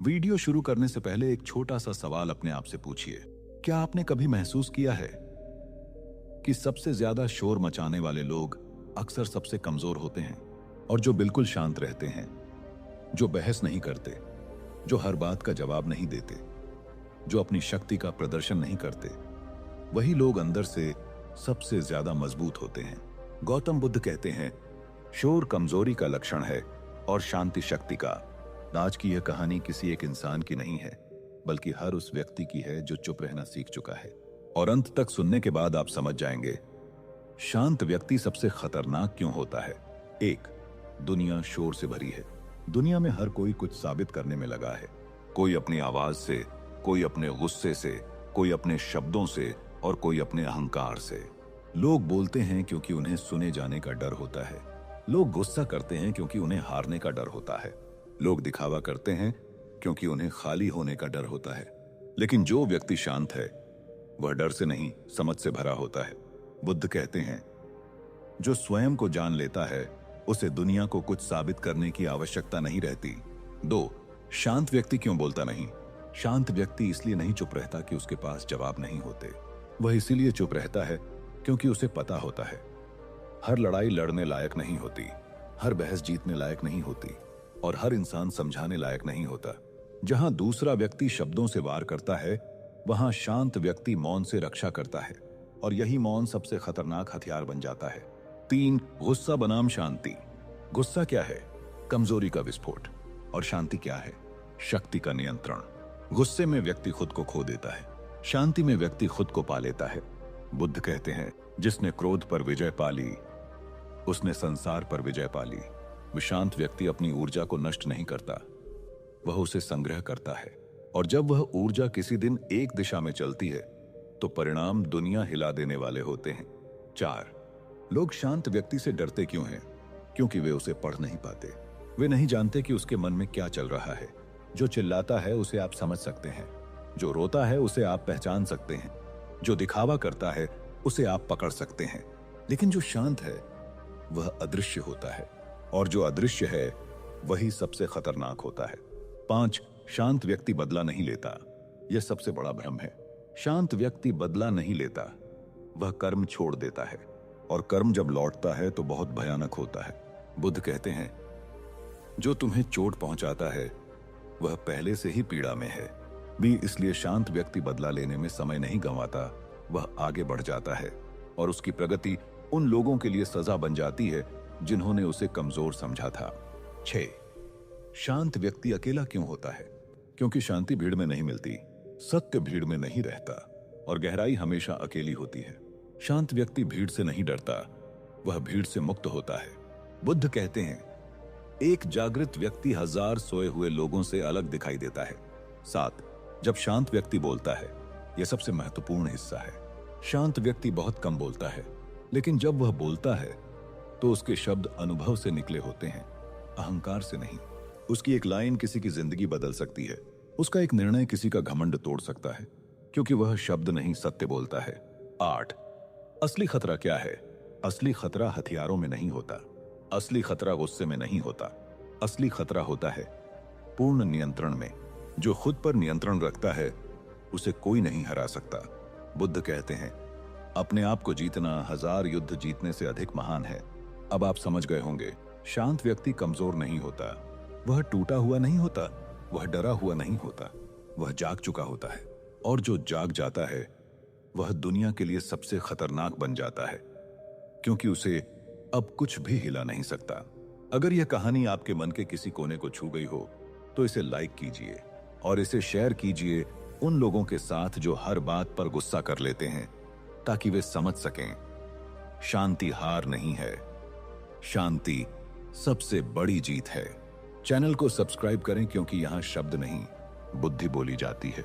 Video शुरू करने से पहले एक छोटा सा सवाल अपने आप से पूछिए। क्या आपने कभी महसूस किया है कि सबसे ज्यादा शोर मचाने वाले लोग अक्सर सबसे कमजोर होते हैं? और जो बिल्कुल शांत रहते हैं, जो बहस नहीं करते, जो हर बात का जवाब नहीं देते, जो अपनी शक्ति का प्रदर्शन नहीं करते, वही लोग अंदर से सबसे ज्यादा मजबूत होते हैं। गौतम बुद्ध कहते हैं, शोर कमजोरी का लक्षण है और शांति शक्ति का। आज की यह कहानी किसी एक इंसान की नहीं है, बल्कि हर उस व्यक्ति की है जो चुप रहना सीख चुका है। और अंत तक सुनने के बाद आप समझ जाएंगे शांत व्यक्ति सबसे खतरनाक क्यों होता है। एक, दुनिया शोर से भरी है। दुनिया में हर कोई कुछ साबित करने में लगा है। कोई अपनी आवाज से, कोई अपने गुस्से से, कोई अपने शब्दों से और कोई अपने अहंकार से। लोग बोलते हैं क्योंकि उन्हें सुने जाने का डर होता है। लोग गुस्सा करते हैं क्योंकि उन्हें हारने का डर होता है। लोग दिखावा करते हैं क्योंकि उन्हें खाली होने का डर होता है। लेकिन जो व्यक्ति शांत है वह डर से नहीं, समझ से भरा होता है। बुद्ध कहते हैं, जो स्वयं को जान लेता है उसे दुनिया को कुछ साबित करने की आवश्यकता नहीं रहती। दो, शांत व्यक्ति क्यों बोलता नहीं? शांत व्यक्ति इसलिए नहीं चुप रहता कि उसके पास जवाब नहीं होते। वह इसीलिए चुप रहता है क्योंकि उसे पता होता है हर लड़ाई लड़ने लायक नहीं होती, हर बहस जीतने लायक नहीं होती और हर इंसान समझाने लायक नहीं होता। जहां दूसरा व्यक्ति शब्दों से वार करता है, वहां शांत व्यक्ति मौन से रक्षा करता है और यही मौन सबसे खतरनाक हथियार बन जाता है। तीन, गुस्सा बनाम शांति। गुस्सा क्या है? कमजोरी का विस्फोट। और शांति क्या है? शक्ति का नियंत्रण। गुस्से में व्यक्ति खुद को खो देता है, शांति में व्यक्ति खुद को पा लेता है। बुद्ध कहते हैं, जिसने क्रोध पर विजय पा ली उसने संसार पर विजय पा ली। शांत व्यक्ति अपनी ऊर्जा को नष्ट नहीं करता, वह उसे संग्रह करता है। और जब वह ऊर्जा किसी दिन एक दिशा में चलती है तो परिणाम दुनिया हिला देने वाले होते हैं। चार, लोग शांत व्यक्ति से डरते क्यों हैं? क्योंकि वे उसे पढ़ नहीं पाते। वे नहीं जानते कि उसके मन में क्या चल रहा है। जो चिल्लाता है उसे आप समझ सकते हैं, जो रोता है उसे आप पहचान सकते हैं, जो दिखावा करता है उसे आप पकड़ सकते हैं। लेकिन जो शांत है वह अदृश्य होता है, और जो अदृश्य है वही सबसे खतरनाक होता है। पांच, शांत व्यक्ति बदला नहीं लेता। यह सबसे बड़ा भ्रम है। शांत व्यक्ति बदला नहीं लेता, वह कर्म छोड़ देता है, और कर्म जब लौटता है तो बहुत भयानक होता है। बुद्ध कहते हैं, जो तुम्हें चोट पहुंचाता है वह पहले से ही पीड़ा में है। भी इसलिए शांत व्यक्ति बदला लेने में समय नहीं गंवाता, वह आगे बढ़ जाता है और उसकी प्रगति उन लोगों के लिए सजा बन जाती है जिन्होंने उसे कमजोर समझा था। 6, शांत व्यक्ति अकेला क्यों होता है? क्योंकि शांति भीड़ में नहीं मिलती, सत्य भीड़ में नहीं रहता और गहराई हमेशा अकेली होती है। शांत व्यक्ति भीड़ से नहीं डरता, वह भीड़ से मुक्त होता है। बुद्ध कहते हैं, एक जागृत व्यक्ति 1000 सोए हुए लोगों से अलग दिखाई देता है। 7, जब शांत व्यक्ति बोलता है, यह सबसे महत्वपूर्ण हिस्सा है। शांत व्यक्ति बहुत कम बोलता है, लेकिन जब वह बोलता है तो उसके शब्द अनुभव से निकले होते हैं, अहंकार से नहीं। उसकी एक लाइन किसी की जिंदगी बदल सकती है, उसका एक निर्णय किसी का घमंड तोड़ सकता है, क्योंकि वह शब्द नहीं सत्य बोलता है। 8, असली खतरा क्या है? असली खतरा हथियारों में नहीं होता, असली खतरा गुस्से में नहीं होता, असली खतरा होता है पूर्ण नियंत्रण में। जो खुद पर नियंत्रण रखता है उसे कोई नहीं हरा सकता। बुद्ध कहते हैं, अपने आप को जीतना 1000 युद्ध जीतने से अधिक महान है। अब आप समझ गए होंगे, शांत व्यक्ति कमजोर नहीं होता, वह टूटा हुआ नहीं होता, वह डरा हुआ नहीं होता, वह जाग चुका होता है। और जो जाग जाता है वह दुनिया के लिए सबसे खतरनाक बन जाता है, क्योंकि उसे अब कुछ भी हिला नहीं सकता। अगर यह कहानी आपके मन के किसी कोने को छू गई हो तो इसे लाइक कीजिए और इसे शेयर कीजिए उन लोगों के साथ जो हर बात पर गुस्सा कर लेते हैं, ताकि वे समझ सकें शांति हार नहीं है, शांति सबसे बड़ी जीत है। चैनल को सब्सक्राइब करें, क्योंकि यहां शब्द नहीं बुद्धि बोली जाती है।